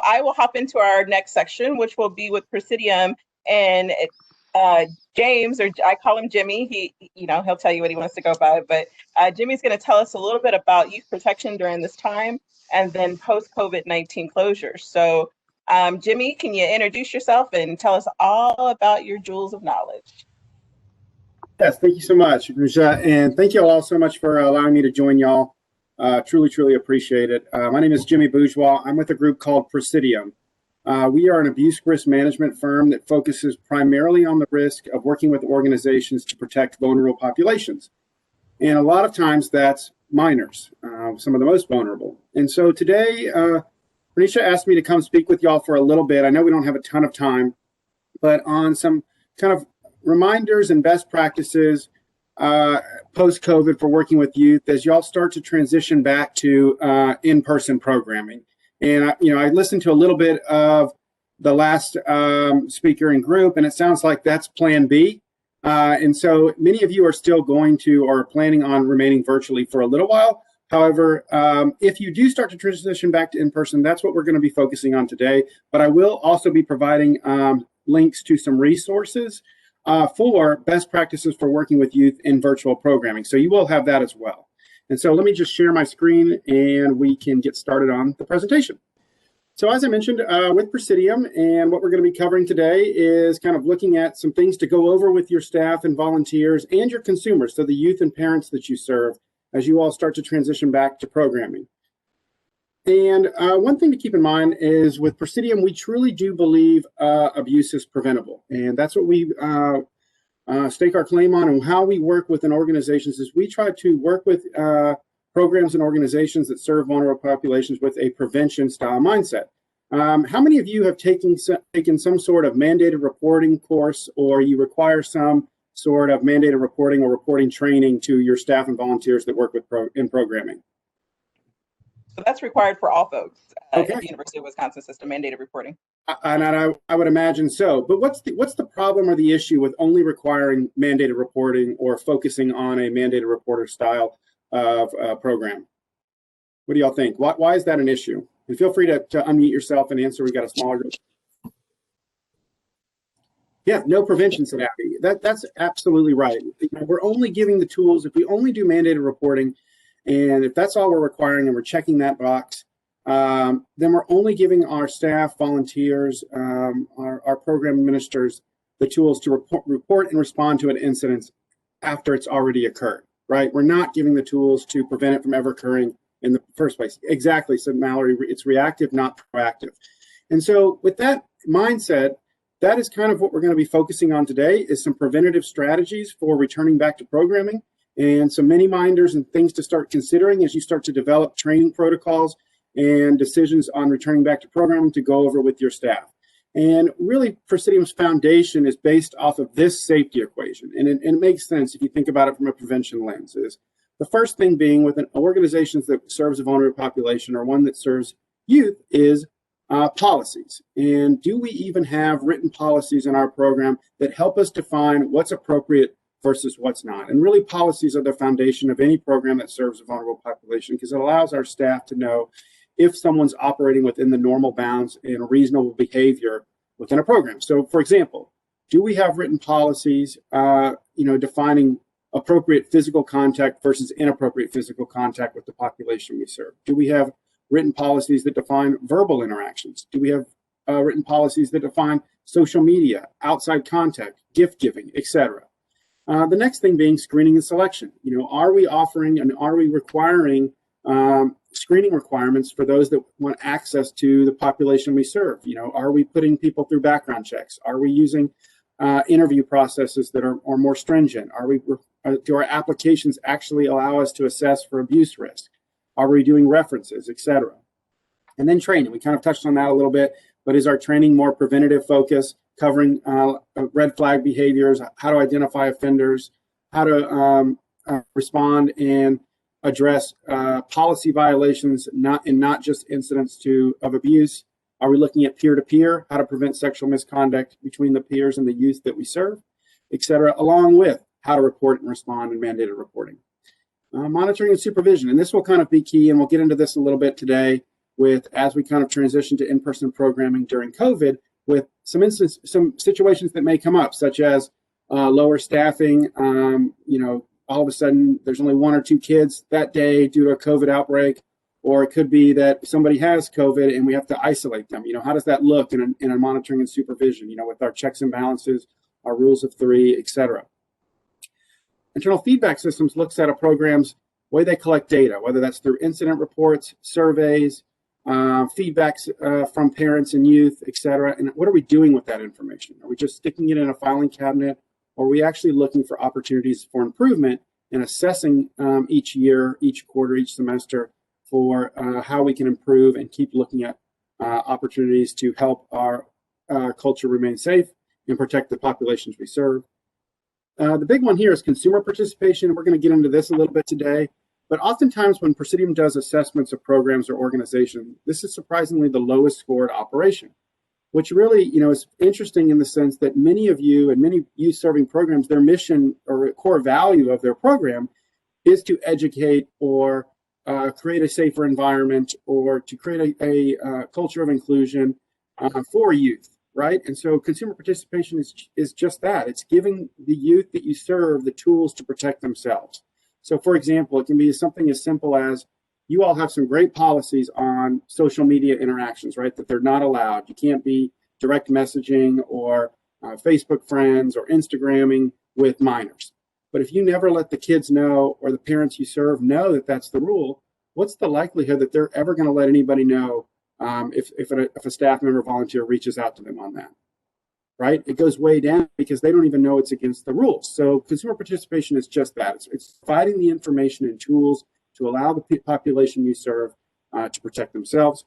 I will hop into our next section, which will be with Presidium, and James, or I call him Jimmy. He'll tell you what he wants to go by, but Jimmy's going to tell us a little bit about youth protection during this time and then post-COVID-19 closures. So Jimmy, can you introduce yourself and tell us all about your jewels of knowledge? Yes, thank you so much, Ruja, and thank you all so much for allowing me to join y'all. Truly appreciate it. My name is Jimmy Bourgeois. I'm with a group called Presidium. We are an abuse risk management firm that focuses primarily on the risk of working with organizations to protect vulnerable populations. And a lot of times that's minors, some of the most vulnerable. And so today, Renisha asked me to come speak with y'all for a little bit. I know we don't have a ton of time, but on some kind of reminders and best practices post-COVID for working with youth as y'all start to transition back to in-person programming. And I listened to a little bit of the last speaker and group, and it sounds like that's Plan B. And so many of you are still going to or planning on remaining virtually for a little while. However, if you do start to transition back to in-person, that's what we're going to be focusing on today. But I will also be providing links to some resources for best practices for working with youth in virtual programming. So you will have that as well. And so let me just share my screen and we can get started on the presentation. So as I mentioned with Presidium, and what we're going to be covering today is kind of looking at some things to go over with your staff and volunteers and your consumers, so the youth and parents that you serve as you all start to transition back to programming. And one thing to keep in mind is with Presidium, we truly do believe abuse is preventable. And that's what we stake our claim on, and how we work within organizations is we try to work with programs and organizations that serve vulnerable populations with a prevention style mindset. How many of you have taken some sort of mandated reporting course, or you require some sort of mandated reporting or reporting training to your staff and volunteers that work with in programming? So that's required for all folks okay. at the University of Wisconsin system, mandated reporting. And I would imagine so. But what's the problem or the issue with only requiring mandated reporting or focusing on a mandated reporter style of program? What do y'all think? Why is that an issue? And feel free to unmute yourself and answer. We've got a smaller group. Yeah, no prevention, said Abby. That's absolutely right. We're only giving the tools if we only do mandated reporting. And if that's all we're requiring and we're checking that box, then we're only giving our staff, volunteers, our program administrators the tools to report and respond to an incident after it's already occurred, right? We're not giving the tools to prevent it from ever occurring in the first place. Exactly, said Mallory. It's reactive, not proactive. And so with that mindset, that is kind of what we're going to be focusing on today, is some preventative strategies for returning back to programming, and some mini minders and things to start considering as you start to develop training protocols and decisions on returning back to programming to go over with your staff. And really, Presidium's foundation is based off of this safety equation. And it makes sense if you think about it from a prevention lens. Is the first thing being with an organization that serves a vulnerable population or one that serves youth is policies. And do we even have written policies in our program that help us define what's appropriate versus what's not? And really, policies are the foundation of any program that serves a vulnerable population, because it allows our staff to know if someone's operating within the normal bounds and reasonable behavior within a program. So for example, do we have written policies defining appropriate physical contact versus inappropriate physical contact with the population we serve? Do we have written policies that define verbal interactions? Do we have written policies that define social media, outside contact, gift giving, etc.? The next thing being screening and selection. Are we offering and are we requiring screening requirements for those that want access to the population we serve? Are we putting people through background checks? Are we using interview processes that are more stringent? Do our applications actually allow us to assess for abuse risk? Are we doing references, etc.? And then training. We kind of touched on that a little bit, but is our training more preventative focus, covering red flag behaviors, how to identify offenders, how to respond and address policy violations, not just incidents of abuse? Are we looking at peer-to-peer, how to prevent sexual misconduct between the peers and the youth that we serve, etc., along with how to report and respond in mandated reporting? Monitoring and supervision, and this will kind of be key, and we'll get into this a little bit today. as we kind of transition to in-person programming during COVID, with some situations that may come up, such as lower staffing. All of a sudden there's only 1 or 2 kids that day due to a COVID outbreak, or it could be that somebody has COVID and we have to isolate them. How does that look in a monitoring and supervision, with our checks and balances, our rules of 3, et cetera. Internal feedback systems looks at a program's way they collect data, whether that's through incident reports, surveys, feedbacks from parents and youth, et cetera. And what are we doing with that information? Are we just sticking it in a filing cabinet, or are we actually looking for opportunities for improvement and assessing each year, each quarter, each semester for how we can improve and keep looking at opportunities to help our culture remain safe and protect the populations we serve? The big one here is consumer participation. We're going to get into this a little bit today, but oftentimes when Presidium does assessments of programs or organizations, this is surprisingly the lowest scored operation, which really, is interesting in the sense that many of you and many youth serving programs, their mission or core value of their program is to educate or create a safer environment, or to create a culture of inclusion for youth, right? And so consumer participation is just that. It's giving the youth that you serve the tools to protect themselves. So for example, it can be something as simple as, you all have some great policies on social media interactions, right? That they're not allowed. You can't be direct messaging or Facebook friends or Instagramming with minors. But if you never let the kids know, or the parents you serve know that that's the rule, what's the likelihood that they're ever going to let anybody know if a staff member volunteer reaches out to them on that, right? It goes way down because they don't even know it's against the rules. So consumer participation is just that. It's providing the information and tools to allow the population you serve to protect themselves.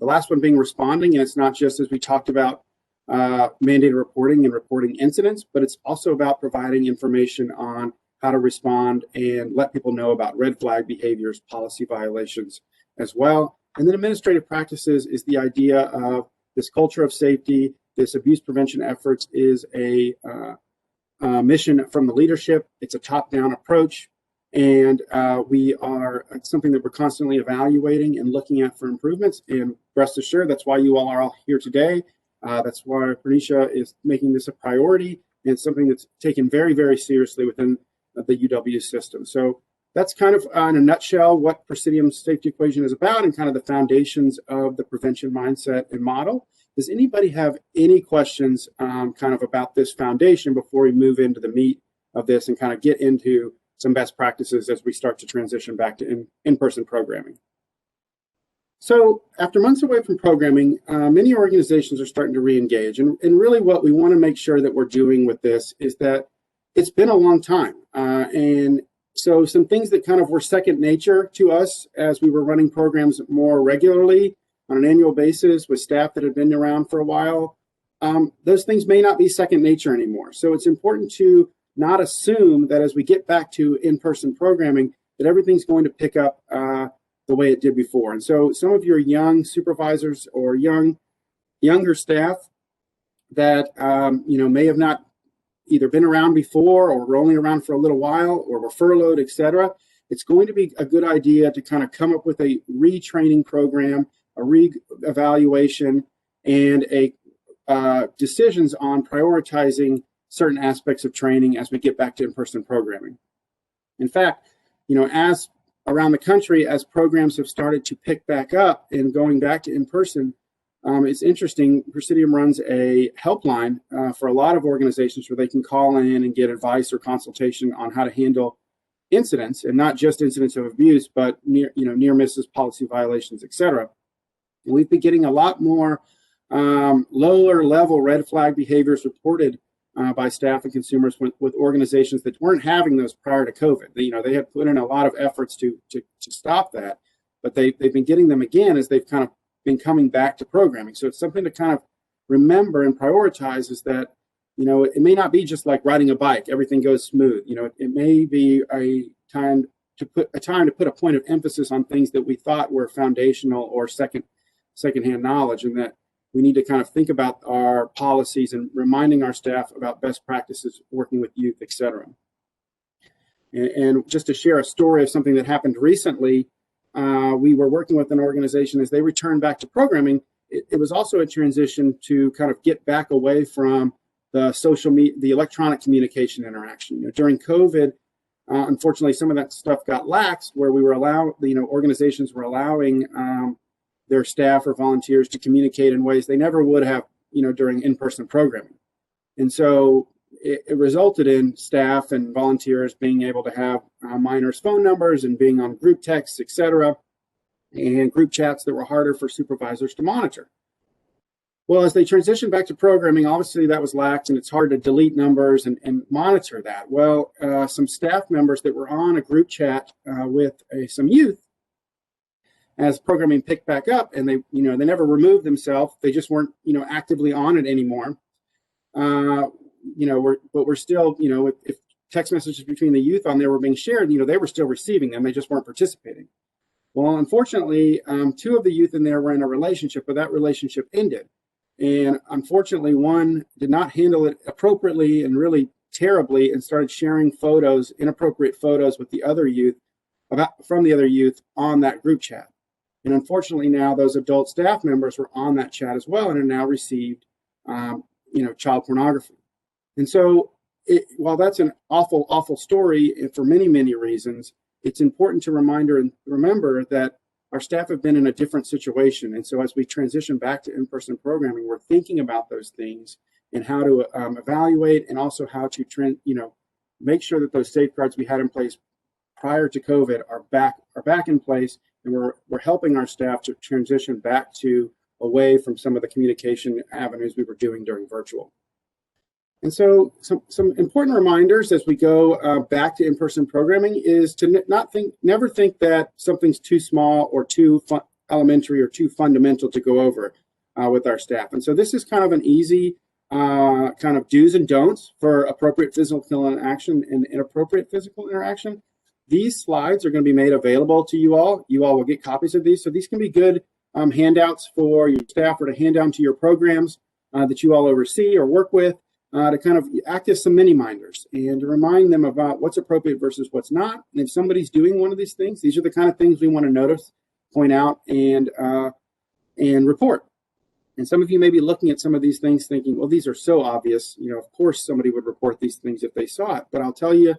The last one being responding, and it's not just, as we talked about, mandated reporting and reporting incidents, but it's also about providing information on how to respond and let people know about red flag behaviors, policy violations as well. And then administrative practices is the idea of this culture of safety. This abuse prevention efforts is a mission from the leadership. It's a top-down approach, and it's something that we're constantly evaluating and looking at for improvements. And rest assured, that's why you all are all here today. That's why Pernisha is making this a priority, and something that's taken very, very seriously within the UW system. So that's kind of in a nutshell what Presidium's safety equation is about, and kind of the foundations of the prevention mindset and model. Does anybody have any questions kind of about this foundation before we move into the meat of this and kind of get into some best practices as we start to transition back to in-person programming? So after months away from programming, many organizations are starting to re-engage. And really what we want to make sure that we're doing with this is that it's been a long time. And so some things that kind of were second nature to us as we were running programs more regularly on an annual basis with staff that had been around for a while, those things may not be second nature anymore. So it's important to not assume that as we get back to in-person programming, that everything's going to pick up the way it did before. And so some of your young supervisors or younger staff that may have not either been around before, or were only around for a little while, or were furloughed, et cetera, it's going to be a good idea to kind of come up with a retraining program, a re-evaluation, and a decisions on prioritizing certain aspects of training as we get back to in-person programming. In fact, as around the country, as programs have started to pick back up and going back to in-person, it's interesting, Presidium runs a helpline for a lot of organizations where they can call in and get advice or consultation on how to handle incidents, and not just incidents of abuse, but near misses, policy violations, et cetera. And we've been getting a lot more lower level red flag behaviors reported by staff and consumers with organizations that weren't having those prior to COVID. They had put in a lot of efforts to stop that, but they've been getting them again as they've kind of been coming back to programming. So it's something to kind of remember and prioritize, is that, it may not be just like riding a bike, everything goes smooth. It may be a time to put a point of emphasis on things that we thought were foundational or secondhand knowledge, and that we need to kind of think about our policies and reminding our staff about best practices, working with youth, et cetera. And just to share a story of something that happened recently, we were working with an organization as they returned back to programming. It was also a transition to kind of get back away from the electronic communication interaction. During COVID, unfortunately, some of that stuff got laxed, where we were organizations were allowing their staff or volunteers to communicate in ways they never would have, during in-person programming. And so it resulted in staff and volunteers being able to have minors' phone numbers and being on group texts, et cetera, and group chats that were harder for supervisors to monitor. Well, as they transitioned back to programming, obviously that was lax, and it's hard to delete numbers and monitor that. Well, some staff members that were on a group chat with some youth, as programming picked back up, and they never removed themselves. They just weren't, actively on it anymore. We're still, if text messages between the youth on there were being shared, they were still receiving them. They just weren't participating. Well, unfortunately, two of the youth in there were in a relationship, but that relationship ended. And unfortunately, one did not handle it appropriately and really terribly, and started sharing inappropriate photos with the other youth, from the other youth on that group chat. And unfortunately, now those adult staff members were on that chat as well, and have now received, child pornography. And so, while that's an awful, awful story for many, many reasons, it's important to remember that our staff have been in a different situation. And so as we transition back to in-person programming, we're thinking about those things and how to evaluate, and also how to make sure that those safeguards we had in place prior to COVID are back in place, and we're helping our staff to transition back away from some of the communication avenues we were doing during virtual. And so some important reminders as we go back to in-person programming is to never think that something's too small or too elementary or too fundamental to go over with our staff. And so this is kind of an easy kind of do's and don'ts for appropriate physical interaction and inappropriate physical interaction. These slides are going to be made available to you all. You all will get copies of these. So these can be good handouts for your staff, or to hand down to your programs that you all oversee or work with. To kind of act as some mini-minders and to remind them about what's appropriate versus what's not. And if somebody's doing one of these things, these are the kind of things we want to notice, point out, and report. And some of you may be looking at some of these things thinking, well, these are so obvious. Of course somebody would report these things if they saw it. But I'll tell you,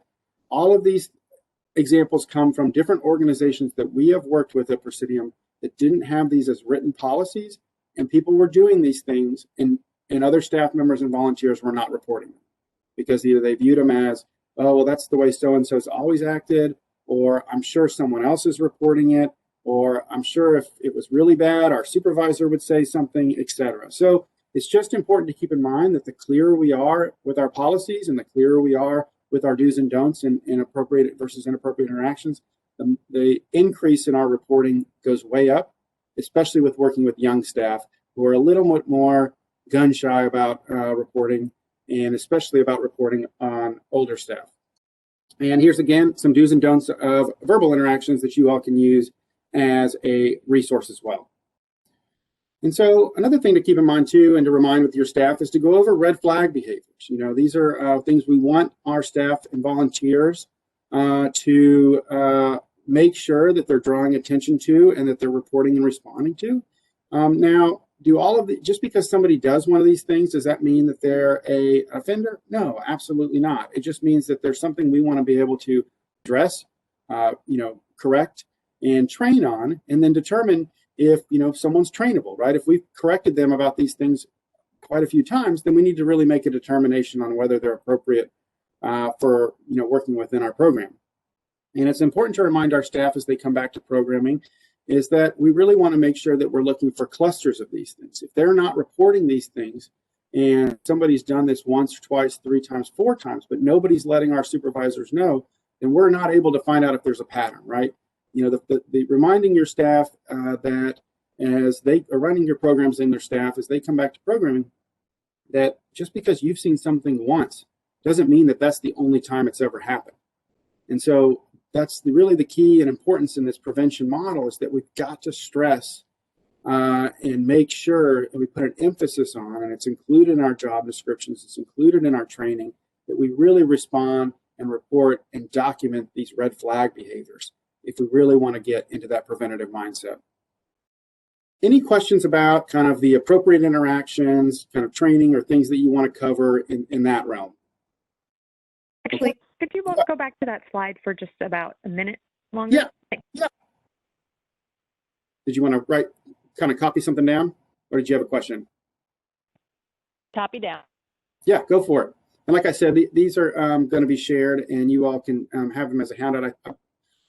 all of these examples come from different organizations that we have worked with at Presidium that didn't have these as written policies, and people were doing these things, and other staff members and volunteers were not reporting them because either they viewed them as, oh, well, that's the way so-and-so's always acted, or I'm sure someone else is reporting it, or I'm sure if it was really bad, our supervisor would say something, etc. So it's just important to keep in mind that the clearer we are with our policies and the clearer we are with our do's and don'ts in appropriate versus inappropriate interactions, the increase in our reporting goes way up, especially with working with young staff who are a little bit more gun shy about reporting, and especially about reporting on older staff. And here's again some do's and don'ts of verbal interactions that you all can use as a resource as well. And so another thing to keep in mind too, and to remind with your staff, is to go over red flag behaviors. These are things we want our staff and volunteers to make sure that they're drawing attention to and that they're reporting and responding to. Now, just because somebody does one of these things, does that mean that they're an offender? No, absolutely not. It just means that there's something we want to be able to address, correct, and train on, and then determine if someone's trainable, right? If we've corrected them about these things quite a few times, then we need to really make a determination on whether they're appropriate for working within our program. And it's important to remind our staff as they come back to programming is that we really want to make sure that we're looking for clusters of these things. If they're not reporting these things, and somebody's done this once, twice, 3 times, 4 times, but nobody's letting our supervisors know, then we're not able to find out if there's a pattern, right? The reminding your staff that as they are running your programs in their staff, as they come back to programming, that just because you've seen something once doesn't mean that that's the only time it's ever happened. And so that's really the key and importance in this prevention model, is that we've got to stress and make sure, and we put an emphasis on, and it's included in our job descriptions, it's included in our training, that we really respond and report and document these red flag behaviors. if we really want to get into that preventative mindset. Any questions about kind of the appropriate interactions, kind of training, or things that you want to cover in that realm? Actually, could you go back to that slide for just about a minute longer? Yeah. Thanks. Yeah. Did you want to kind of copy something down, or did you have a question? Copy down. Yeah, go for it. And like I said, these are going to be shared, and you all can have them as a handout.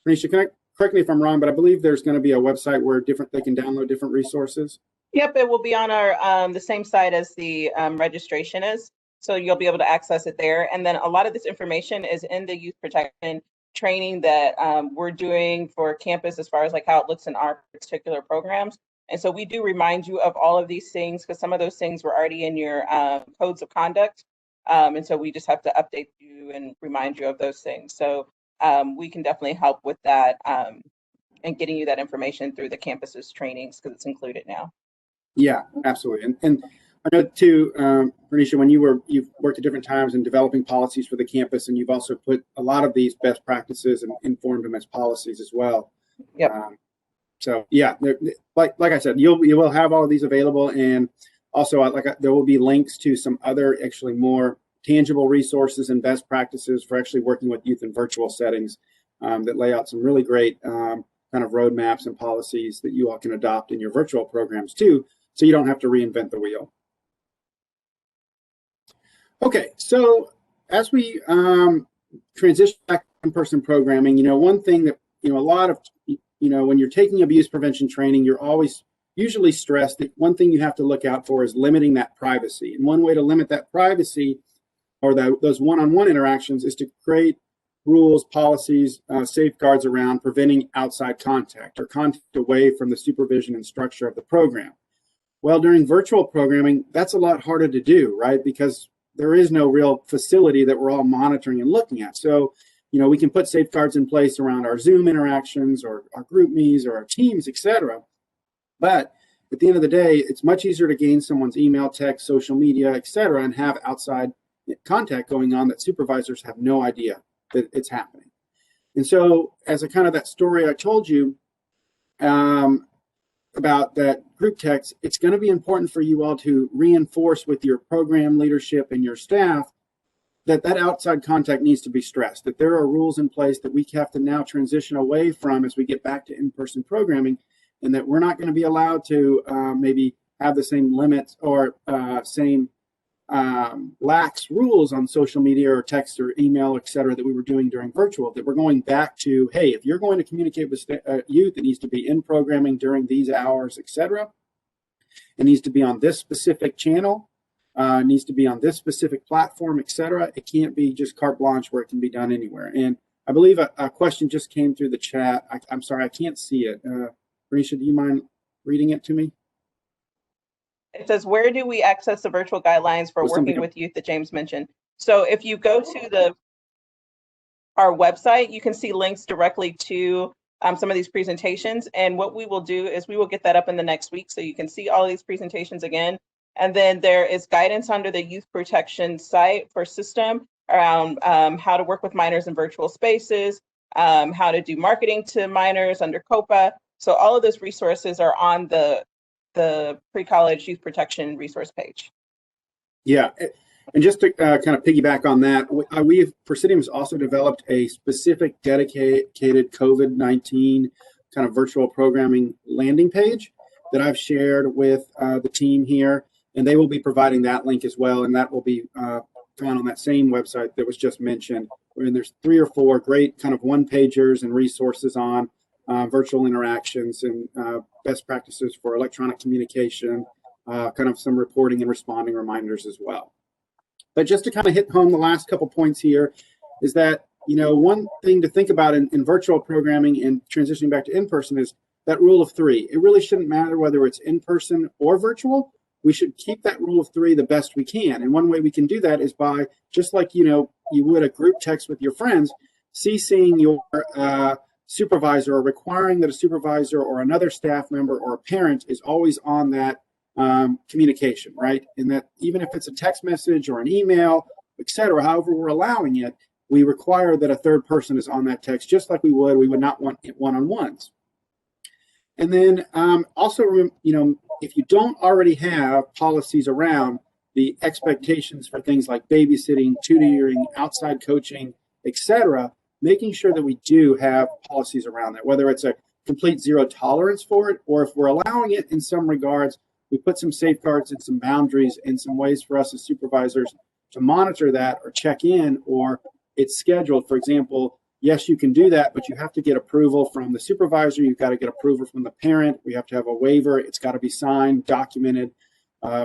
Renisha, correct me if I'm wrong, but I believe there's going to be a website where they can download different resources. Yep, it will be on our the same site as the registration is. So you'll be able to access it there. And then a lot of this information is in the youth protection training that we're doing for campus as far as like how it looks in our particular programs. And so we do remind you of all of these things because some of those things were already in your codes of conduct. And so we just have to update you and remind you of those things. So we can definitely help with that and getting you that information through the campus's trainings because it's included now. Yeah, absolutely. And I know too, Renisha, when you've worked at different times in developing policies for the campus, and you've also put a lot of these best practices and informed them as policies as well. Yep. So yeah, like I said, you will have all of these available, and also there will be links to some other actually more tangible resources and best practices for actually working with youth in virtual settings that lay out some really great kind of roadmaps and policies that you all can adopt in your virtual programs too, so you don't have to reinvent the wheel. Okay, so as we transition back to in-person programming, one thing that, a lot of, when you're taking abuse prevention training, you're always usually stressed that one thing you have to look out for is limiting that privacy. And one way to limit that privacy or those one-on-one interactions is to create rules, policies, safeguards around preventing outside contact or contact away from the supervision and structure of the program. Well, during virtual programming, that's a lot harder to do, right? Because there is no real facility that we're all monitoring and looking at. So, we can put safeguards in place around our Zoom interactions or our GroupMes or our Teams, etc. But at the end of the day, it's much easier to gain someone's email, text, social media, etc., and have outside contact going on that supervisors have no idea that it's happening. And so, as a kind of that story I told you about that group text, it's going to be important for you all to reinforce with your program leadership and your staff that outside contact needs to be stressed, that there are rules in place that we have to now transition away from as we get back to in-person programming, and that we're not going to be allowed to maybe have the same limits or same lax rules on social media or text or email, et cetera, that we were doing during virtual, that we're going back to, hey, if you're going to communicate with youth, it needs to be in programming during these hours, et cetera. It needs to be on this specific channel, needs to be on this specific platform, et cetera. It can't be just carte blanche where it can be done anywhere. And I believe a question just came through the chat. I'm sorry, I can't see it. Renisha, do you mind reading it to me? It says, where do we access the virtual guidelines for working with youth that James mentioned? So if you go to our website, you can see links directly to some of these presentations. And what we will do is we will get that up in the next week so you can see all of these presentations again. And then there is guidance under the youth protection site for system around how to work with minors in virtual spaces, how to do marketing to minors under COPA. So all of those resources are on the pre-college youth protection resource page. Yeah, and just to kind of piggyback on that, Presidium has also developed a specific dedicated COVID-19 kind of virtual programming landing page that I've shared with the team here, and they will be providing that link as well, and that will be found on that same website that was just mentioned. And there's 3 or 4 great kind of one-pagers and resources on virtual interactions and best practices for electronic communication, kind of some reporting and responding reminders as well. But just to kind of hit home the last couple points here is that, one thing to think about in virtual programming and transitioning back to in-person is that rule of 3. It really shouldn't matter whether it's in-person or virtual. We should keep that rule of 3 the best we can. And one way we can do that is by, just like, you would a group text with your friends, CCing your supervisor or requiring that a supervisor or another staff member or a parent is always on that communication, right? And that even if it's a text message or an email, et cetera, however we're allowing it, we require that a third person is on that text, just like we would not want one-on-ones. And then also, if you don't already have policies around the expectations for things like babysitting, tutoring, outside coaching, etc., making sure that we do have policies around that, whether it's a complete zero tolerance for it, or if we're allowing it in some regards, we put some safeguards and some boundaries and some ways for us as supervisors to monitor that or check in, or it's scheduled. For example, yes, you can do that, but you have to get approval from the supervisor. You've got to get approval from the parent. We have to have a waiver. It's got to be signed, documented.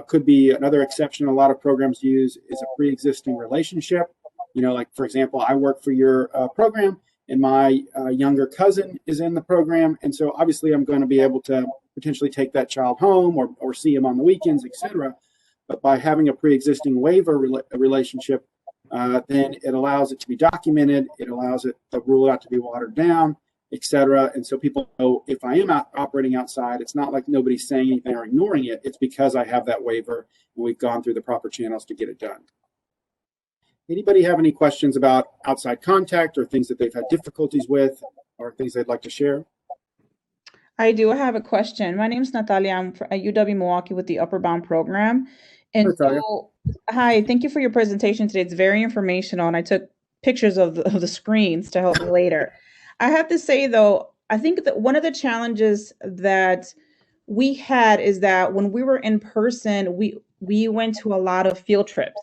Could be another exception a lot of programs use is a pre-existing relationship. Like, for example, I work for your program, and my younger cousin is in the program. And so obviously I'm going to be able to potentially take that child home or see him on the weekends, etc. But by having a pre-existing waiver relationship, then it allows it to be documented. It allows the rule not to be watered down, etc. And so people know if I am operating outside, it's not like nobody's saying anything or ignoring it. It's because I have that waiver and we've gone through the proper channels to get it done. Anybody have any questions about outside contact or things that they've had difficulties with or things they'd like to share? I do have a question. My name is Natalia. I'm at UW Milwaukee with the Upper Bound program. And so, hi, thank you for your presentation today. It's very informational, and I took pictures of the screens to help me later. I have to say, though, I think that one of the challenges that we had is that when we were in person, we went to a lot of field trips.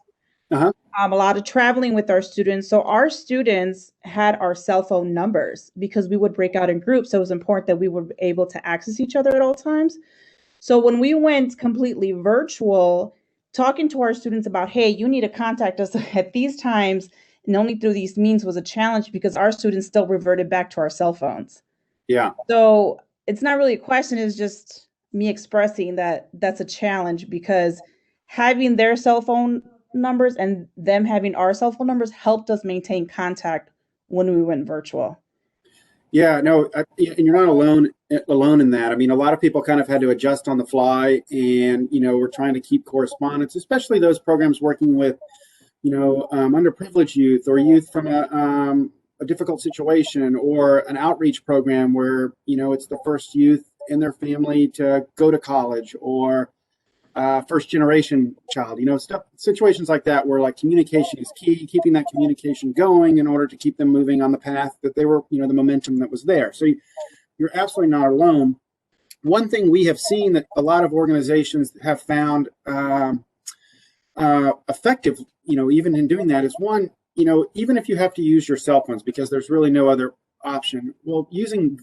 A lot of traveling with our students. So our students had our cell phone numbers because we would break out in groups. So it was important that we were able to access each other at all times. So when we went completely virtual, talking to our students about, hey, you need to contact us at these times and only through these means was a challenge because our students still reverted back to our cell phones. Yeah. So it's not really a question, it's just me expressing that that's a challenge because having their cell phone numbers and them having our cell phone numbers helped us maintain contact when we went virtual. Yeah, no, and you're not alone in that. I mean, a lot of people kind of had to adjust on the fly, and we're trying to keep correspondence, especially those programs working with underprivileged youth or youth from a difficult situation, or an outreach program where it's the first youth in their family to go to college, or first generation child, situations like that where like communication is key, keeping that communication going in order to keep them moving on the path that they were, the momentum that was there. So you're absolutely not alone. One thing we have seen that a lot of organizations have found effective, even in doing that is one, even if you have to use your cell phones because there's really no other option, well, using,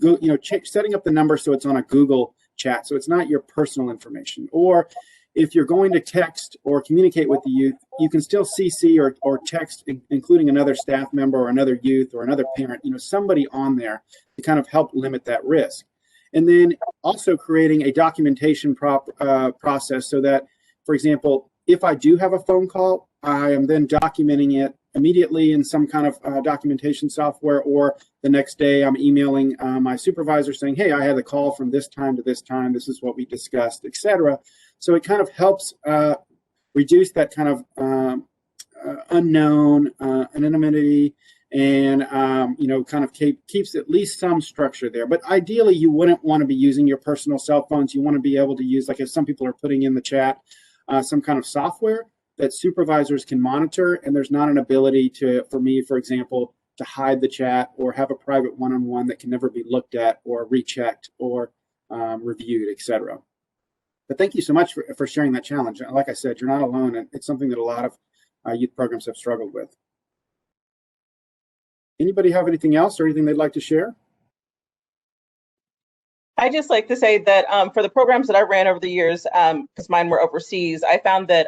setting up the number so it's on a Google chat, so it's not your personal information. Or if you're going to text or communicate with the youth, you can still CC or text, including another staff member or another youth or another parent, somebody on there to kind of help limit that risk. And then also creating a documentation process so that, for example, if I do have a phone call, I am then documenting it immediately in some kind of documentation software, or the next day I'm emailing my supervisor saying, hey, I had a call from this time to this time, this is what we discussed, etc. So it kind of helps reduce that kind of unknown anonymity, and kind of keeps at least some structure there. But ideally, you wouldn't want to be using your personal cell phones. You want to be able to use, like if some people are putting in the chat, some kind of software that supervisors can monitor, and there's not an ability for me, for example, to hide the chat or have a private one-on-one that can never be looked at or rechecked or reviewed, etc. But thank you so much for sharing that challenge. Like I said, you're not alone, and it's something that a lot of youth programs have struggled with. Anybody have anything else or anything they'd like to share? I just like to say that for the programs that I ran over the years, because mine were overseas, I found that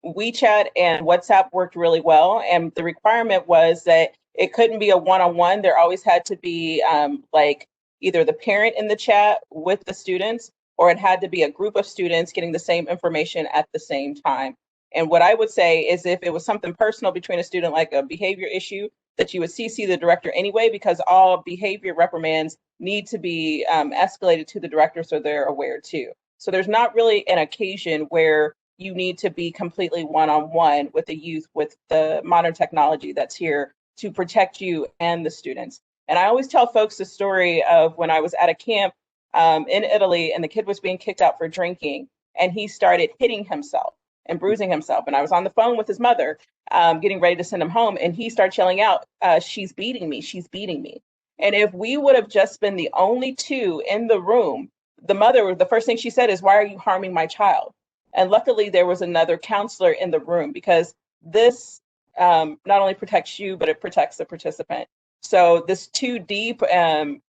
WeChat and WhatsApp worked really well. And the requirement was that it couldn't be a one-on-one. There always had to be like either the parent in the chat with the students, or it had to be a group of students getting the same information at the same time. And what I would say is if it was something personal between a student, like a behavior issue, that you would CC the director anyway, because all behavior reprimands need to be escalated to the director so they're aware too. So there's not really an occasion where you need to be completely one-on-one with the youth with the modern technology that's here to protect you and the students. And I always tell folks the story of when I was at a camp in Italy, and the kid was being kicked out for drinking, and he started hitting himself and bruising himself. And I was on the phone with his mother, getting ready to send him home, and he started yelling out, she's beating me, she's beating me. And if we would have just been the only two in the room, the mother, the first thing she said is, why are you harming my child? And luckily there was another counselor in the room, because this not only protects you, but it protects the participant. So this too deep, having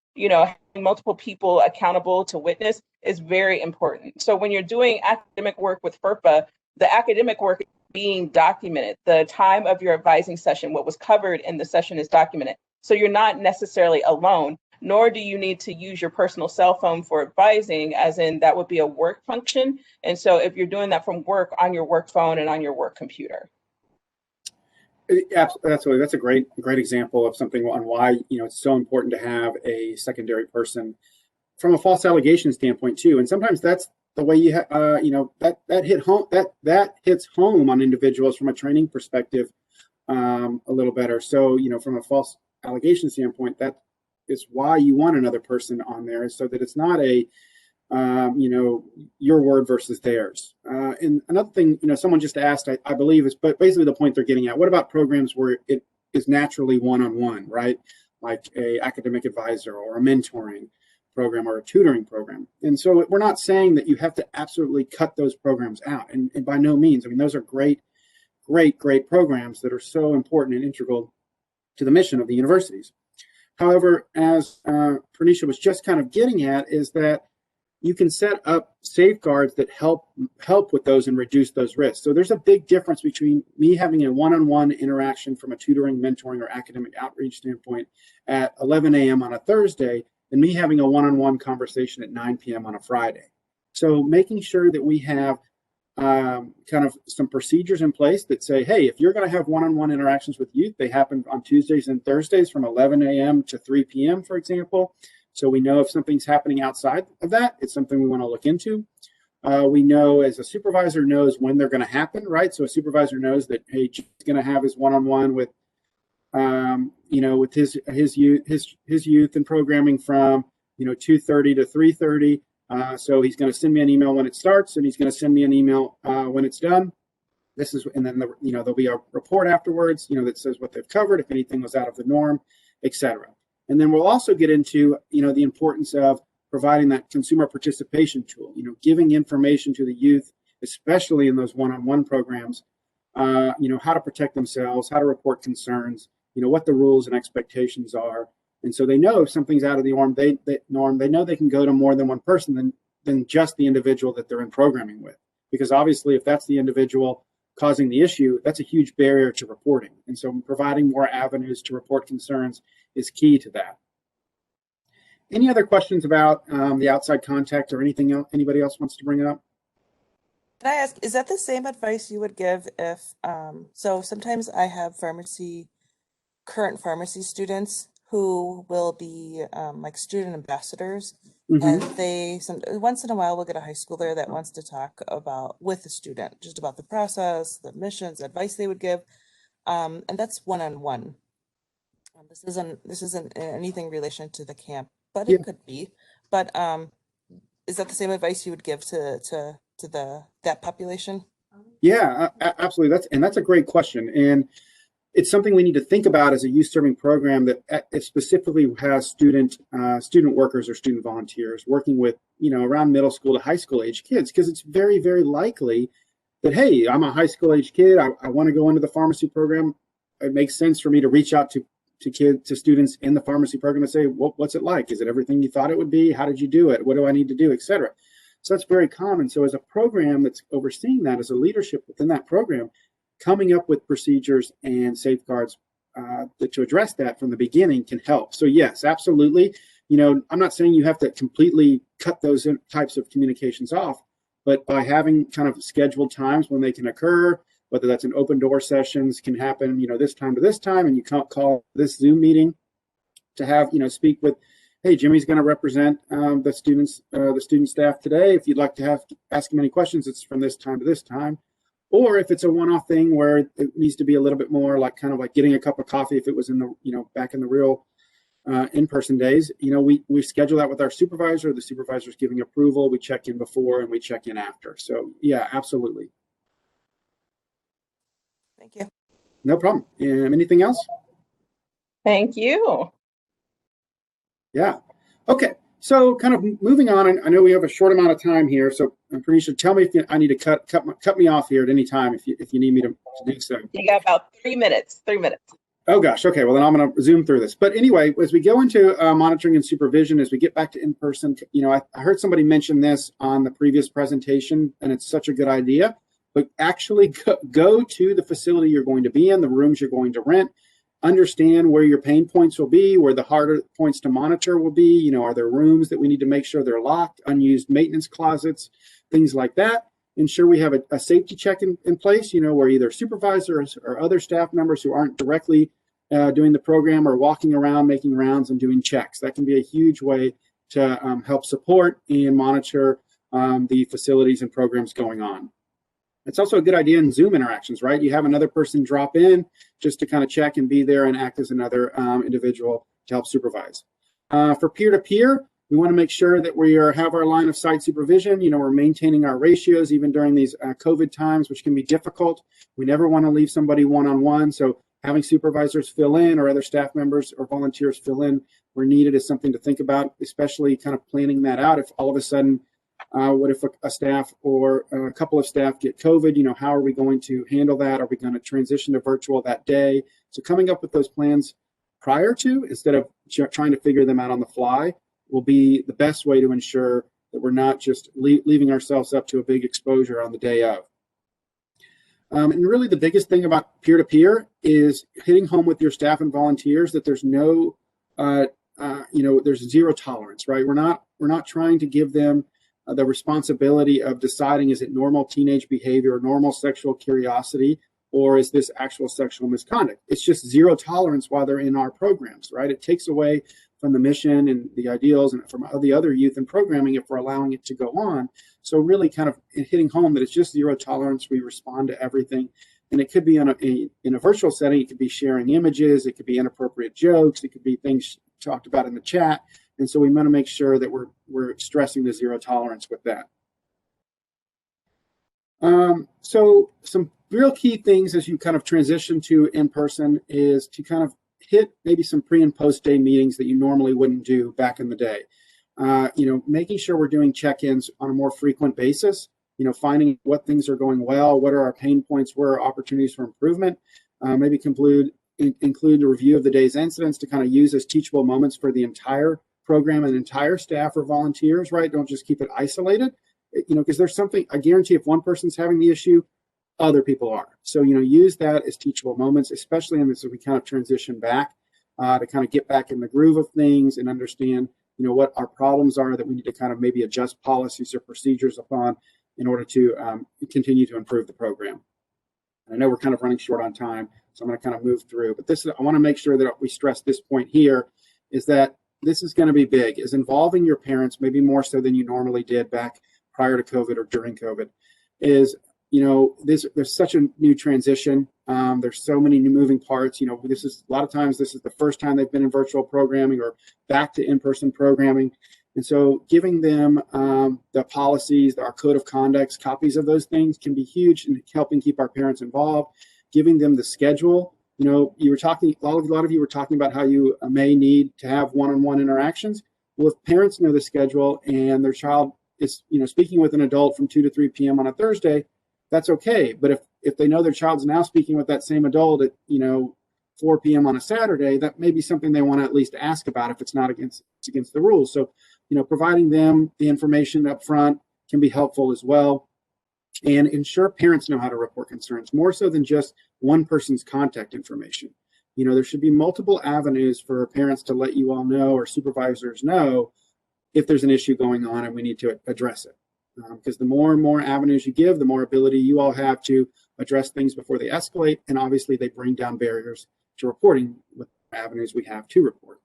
multiple people accountable to witness is very important. So when you're doing academic work with FERPA, the academic work is being documented. The time of your advising session, what was covered in the session, is documented. So you're not necessarily alone, nor do you need to use your personal cell phone for advising, as in that would be a work function. And so if you're doing that from work, on your work phone and on your work computer. Absolutely, that's a great example of something on why it's so important to have a secondary person from a false allegation standpoint too. And sometimes that's the way that hits home on individuals from a training perspective a little better. So from a false allegation standpoint, that is why you want another person on there, so that it's not a your word versus theirs. And another thing, someone just asked, I believe, is, but basically the point they're getting at, what about programs where it is naturally one-on-one, right? Like a academic advisor or a mentoring program or a tutoring program. And so we're not saying that you have to absolutely cut those programs out. And by no means, I mean, those are great programs that are so important and integral to the mission of the universities. However, as Pernisha was just kind of getting at, is that you can set up safeguards that help with those and reduce those risks. So there's a big difference between me having a one-on-one interaction from a tutoring, mentoring, or academic outreach standpoint at 11 a.m. on a Thursday and me having a one-on-one conversation at 9 p.m. on a Friday. So making sure that we have kind of some procedures in place that say, hey, if you're going to have one-on-one interactions with youth, they happen on Tuesdays and Thursdays from 11 a.m. to 3 p.m., for example. So we know if something's happening outside of that, it's something we want to look into. We know, as a supervisor knows when they're going to happen, right? So a supervisor knows that, hey, he's going to have his one-on-one with, with his youth and programming from 2:30 to 3:30. So he's going to send me an email when it starts, and he's going to send me an email when it's done. And then there'll be a report afterwards, that says what they've covered, if anything was out of the norm, etc. And then we'll also get into, the importance of providing that consumer participation tool, giving information to the youth, especially in those one-on-one programs, how to protect themselves, how to report concerns, what the rules and expectations are. And so they know if something's out of the norm, they know they can go to more than one person than just the individual that they're in programming with. Because obviously, if that's the individual causing the issue, that's a huge barrier to reporting. And so providing more avenues to report concerns is key to that. Any other questions about the outside contact or anything else anybody else wants to bring up? Can I ask, is that the same advice you would give if, so sometimes I have current pharmacy students who will be like student ambassadors, and they once in a while will get a high schooler that wants to talk with a student, just about the process, the missions, advice they would give, and that's one-on-one. This isn't anything in relation to the camp, but it could be. But is that the same advice you would give to that population? Yeah, absolutely. That's a great question, and it's something we need to think about as a youth serving program that it specifically has student workers or student volunteers working with around middle school to high school age kids, because it's very, very likely that, hey, I'm a high school age kid, I want to go into the pharmacy program. It makes sense for me to reach out to students in the pharmacy program and say, well, what's it like? Is it everything you thought it would be? How did you do it? What do I need to do, etc. So that's very common. So as a program that's overseeing that, as a leadership within that program, coming up with procedures and safeguards to address that from the beginning can help. So yes, absolutely. I'm not saying you have to completely cut those types of communications off, but by having kind of scheduled times when they can occur, whether that's an open door sessions can happen, this time to this time, and you can't call this Zoom meeting to have, speak with, hey, Jimmy's going to represent the student staff today. If you'd like to ask him any questions, it's from this time to this time. Or if it's a one-off thing where it needs to be a little bit more like kind of like getting a cup of coffee, if it was in the, back in the real in-person days, we schedule that with our supervisor. The supervisor's giving approval. We check in before and we check in after. So yeah, absolutely. Thank you. No problem. Anything else? Thank you. Yeah. Okay. So kind of moving on, I know we have a short amount of time here, so Pranisha, tell me if I need to cut me off here at any time if you need me to do so. You got about 3 minutes. 3 minutes. Oh gosh. Okay. Well, then I'm going to zoom through this. But anyway, as we go into monitoring and supervision, as we get back to in-person, I heard somebody mention this on the previous presentation, and it's such a good idea. But actually go to the facility you're going to be in, the rooms you're going to rent. Understand where your pain points will be, where the harder points to monitor will be. Are there rooms that we need to make sure they're locked, unused maintenance closets, things like that. Ensure we have a safety check in place, where either supervisors or other staff members who aren't directly doing the program are walking around, making rounds and doing checks. That can be a huge way to help support and monitor the facilities and programs going on. It's also a good idea in Zoom interactions, right? You have another person drop in just to kind of check and be there and act as another individual to help supervise. For peer-to-peer, we want to make sure that we have our line of sight supervision. We're maintaining our ratios even during these COVID times, which can be difficult. We never want to leave somebody one-on-one. So having supervisors fill in or other staff members or volunteers fill in where needed is something to think about, especially kind of planning that out. If all of a sudden, what if a staff or a couple of staff get COVID? How are we going to handle that? Are we going to transition to virtual that day? So coming up with those plans prior to, instead of trying to figure them out on the fly, will be the best way to ensure that we're not just leaving ourselves up to a big exposure on the day of. And really the biggest thing about peer-to-peer is hitting home with your staff and volunteers that there's no, there's zero tolerance, right? We're not trying to give them the responsibility of deciding, is it normal teenage behavior, normal sexual curiosity, or is this actual sexual misconduct? It's just zero tolerance while they're in our programs, right? It takes away from the mission and the ideals and from the other youth and programming if we're allowing it to go on. So really kind of hitting home that it's just zero tolerance. We respond to everything. And it could be in a virtual setting. It could be sharing images. It could be inappropriate jokes. It could be things talked about in the chat. And so we want to make sure that we're stressing the zero tolerance with that. So some real key things as you kind of transition to in-person is to kind of hit maybe some pre and post day meetings that you normally wouldn't do back in the day. Making sure we're doing check-ins on a more frequent basis, finding what things are going well, what are our pain points, where are opportunities for improvement, maybe include a review of the day's incidents to kind of use as teachable moments for the entire program and entire staff or volunteers, right? Don't just keep it isolated, because there's something, I guarantee if one person's having the issue, other people are. So, use that as teachable moments, especially in this as we kind of transition back to kind of get back in the groove of things and understand, what our problems are that we need to kind of maybe adjust policies or procedures upon in order to continue to improve the program. And I know we're kind of running short on time, so I'm going to kind of move through. But I want to make sure that we stress this point here is that this is going to be big, is involving your parents, maybe more so than you normally did back prior to COVID or during COVID, is, there's such a new transition. There's so many new moving parts. This is a lot of times this is the first time they've been in virtual programming or back to in-person programming. And so giving them the policies, our code of conducts, copies of those things can be huge in helping keep our parents involved, giving them the schedule. You were talking, a lot of you were talking about how you may need to have one-on-one interactions. Well, if parents know the schedule and their child is, speaking with an adult from 2 to 3 p.m. on a Thursday, that's okay. But if they know their child's now speaking with that same adult at 4 p.m. on a Saturday, that may be something they want to at least ask about if it's not against the rules. So providing them the information up front can be helpful as well, and ensure parents know how to report concerns more so than just one person's contact information. There should be multiple avenues for parents to let you all know or supervisors know if there's an issue going on and we need to address it. Because the more and more avenues you give, the more ability you all have to address things before they escalate. And obviously they bring down barriers to reporting with avenues we have to report.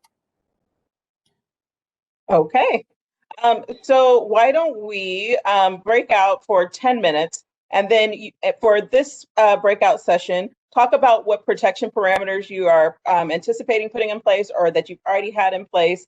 Okay. So why don't we break out for 10 minutes And then for this breakout session, talk about what protection parameters you are anticipating putting in place or that you've already had in place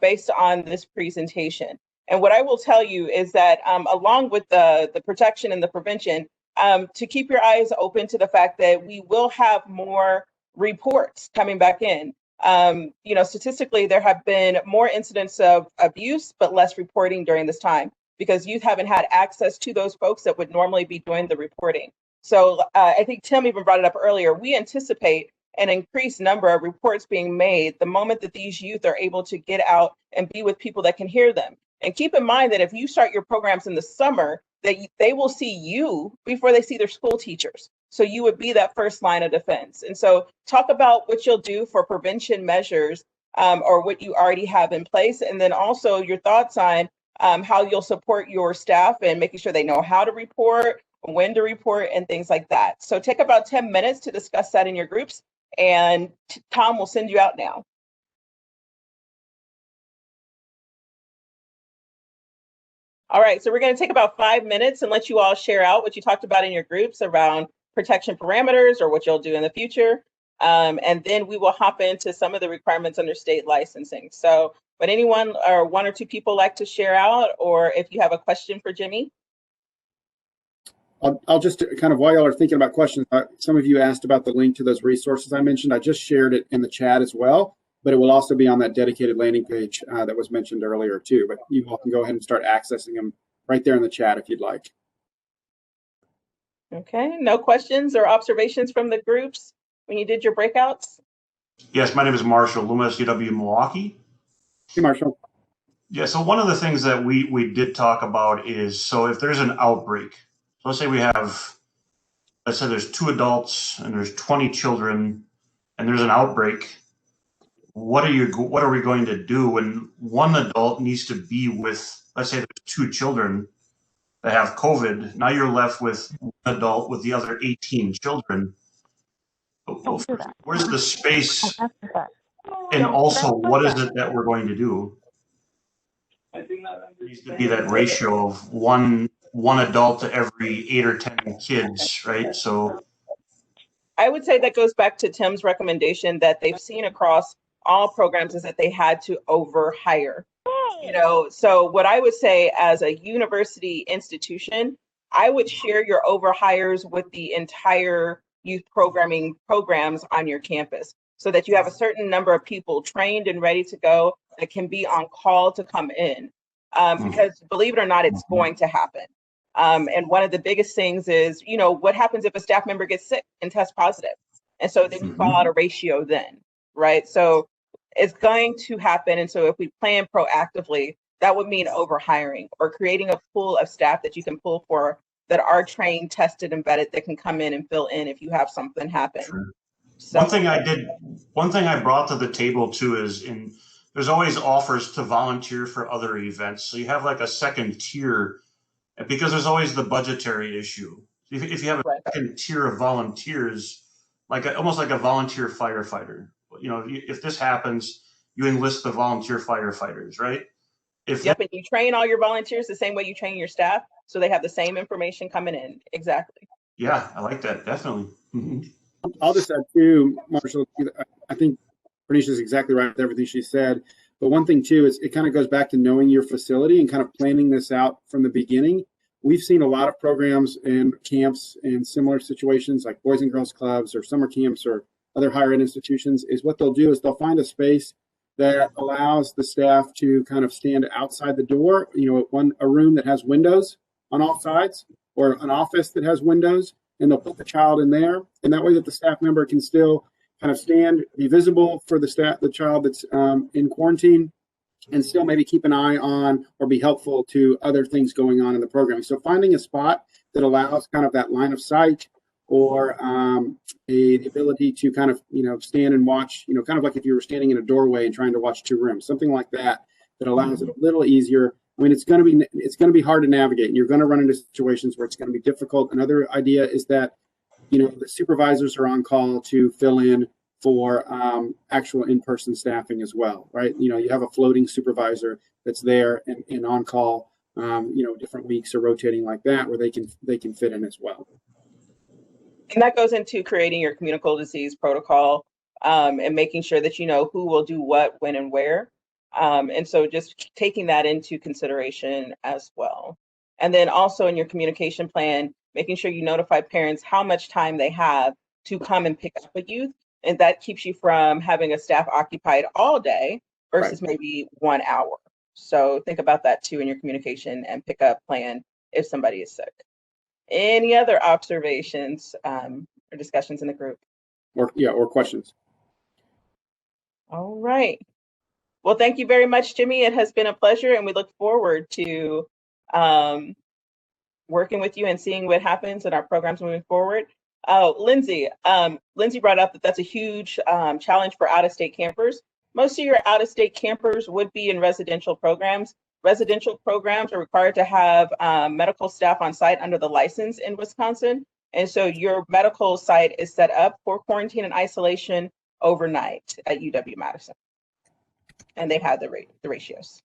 based on this presentation. And what I will tell you is that along with the protection and the prevention, to keep your eyes open to the fact that we will have more reports coming back in. You know, statistically, there have been more incidents of abuse, but less reporting during this time because youth haven't had access to those folks that would normally be doing the reporting. So I think Tim even brought it up earlier. We anticipate an increased number of reports being made the moment that these youth are able to get out and be with people that can hear them. And keep in mind that if you start your programs in the summer, that they will see you before they see their school teachers. So you would be that first line of defense. And so talk about what you'll do for prevention measures or what you already have in place. And then also your thoughts on how you'll support your staff and making sure they know how to report, when to report, and things like that. So take about 10 minutes to discuss that in your groups. And Tom will send you out now. All right, so we're going to take about 5 minutes and let you all share out what you talked about in your groups around protection parameters or what you'll do in the future. And then we will hop into some of the requirements under state licensing. So would anyone or one or two people like to share out, or if you have a question for Jimmy? I'll just kind of, while y'all are thinking about questions, some of you asked about the link to those resources I mentioned. I just shared it in the chat as well, but it will also be on that dedicated landing page that was mentioned earlier too. But you all can go ahead and start accessing them right there in the chat if you'd like. Okay, no questions or observations from the groups when you did your breakouts? Yes, my name is Marshall Loomis, UW Milwaukee. Hey, Marshall. Yeah, so one of the things that we did talk about is, so if there's an outbreak, so let's say we have, let's say there's 2 adults and there's 20 children and there's an outbreak, what are we going to do when one adult needs to be with, let's say there's 2 children that have COVID, now you're left with one adult with the other 18 children. Where's the space? And also, what is it that we're going to do? There needs to be that ratio of one adult to every 8 or 10 kids, right? So I would say that goes back to Tim's recommendation that they've seen across all programs is that they had to overhire. You know, so what I would say as a university institution, I would share your overhires with the entire youth programming programs on your campus so that you have a certain number of people trained and ready to go that can be on call to come in. Because believe it or not, it's going to happen. And one of the biggest things is, you know, what happens if a staff member gets sick and tests positive? And so then you fall out of ratio then, right? So it's going to happen. And so if we plan proactively, that would mean overhiring or creating a pool of staff that you can pull for that are trained, tested, and vetted that can come in and fill in if you have something happen. Sure. So, one thing I brought to the table too is there's always offers to volunteer for other events. So you have like a second tier because there's always the budgetary issue. If you have a second tier of volunteers, almost like a volunteer firefighter, you know, if this happens, you enlist the volunteer firefighters, right? Yep, and you train all your volunteers the same way you train your staff, so they have the same information coming in. Exactly. Yeah, I like that, definitely. I'll just add too, Marshall, I think Bernice's exactly right with everything she said. But one thing too is it kind of goes back to knowing your facility and kind of planning this out from the beginning. We've seen a lot of programs and camps in similar situations like Boys and Girls Clubs or summer camps or other higher ed institutions is what they'll do is they'll find a space that allows the staff to kind of stand outside the door, you know, a room that has windows on all sides or an office that has windows, and they'll put the child in there. And that way that the staff member can still kind of stand, be visible for the child that's in quarantine, and still maybe keep an eye on or be helpful to other things going on in the programming. So finding a spot that allows kind of that line of sight or the ability to kind of, you know, stand and watch, you know, kind of like if you were standing in a doorway and trying to watch 2 rooms, something like that, that allows it a little easier. I mean, it's going to be hard to navigate, and you're going to run into situations where it's going to be difficult. Another idea is that, you know, the supervisors are on call to fill in for actual in-person staffing as well, right? You know, you have a floating supervisor that's there and on call different weeks or rotating like that, where they can fit in as well. And that goes into creating your communicable disease protocol, and making sure that you know who will do what, when, and where. And so just taking that into consideration as well. And then also in your communication plan, making sure you notify parents how much time they have to come and pick up a youth. And that keeps you from having a staff occupied all day versus maybe 1 hour. So think about that too in your communication and pickup plan if somebody is sick. Any other observations or discussions in the group? Or questions. All right. Well, thank you very much, Jimmy. It has been a pleasure, and we look forward to working with you and seeing what happens in our programs moving forward. Oh, Lindsay brought up that that's a huge challenge for out-of-state campers. Most of your out-of-state campers would be in residential programs. Residential programs are required to have medical staff on site under the license in Wisconsin. And so your medical site is set up for quarantine and isolation overnight at UW-Madison. And they have the ratios.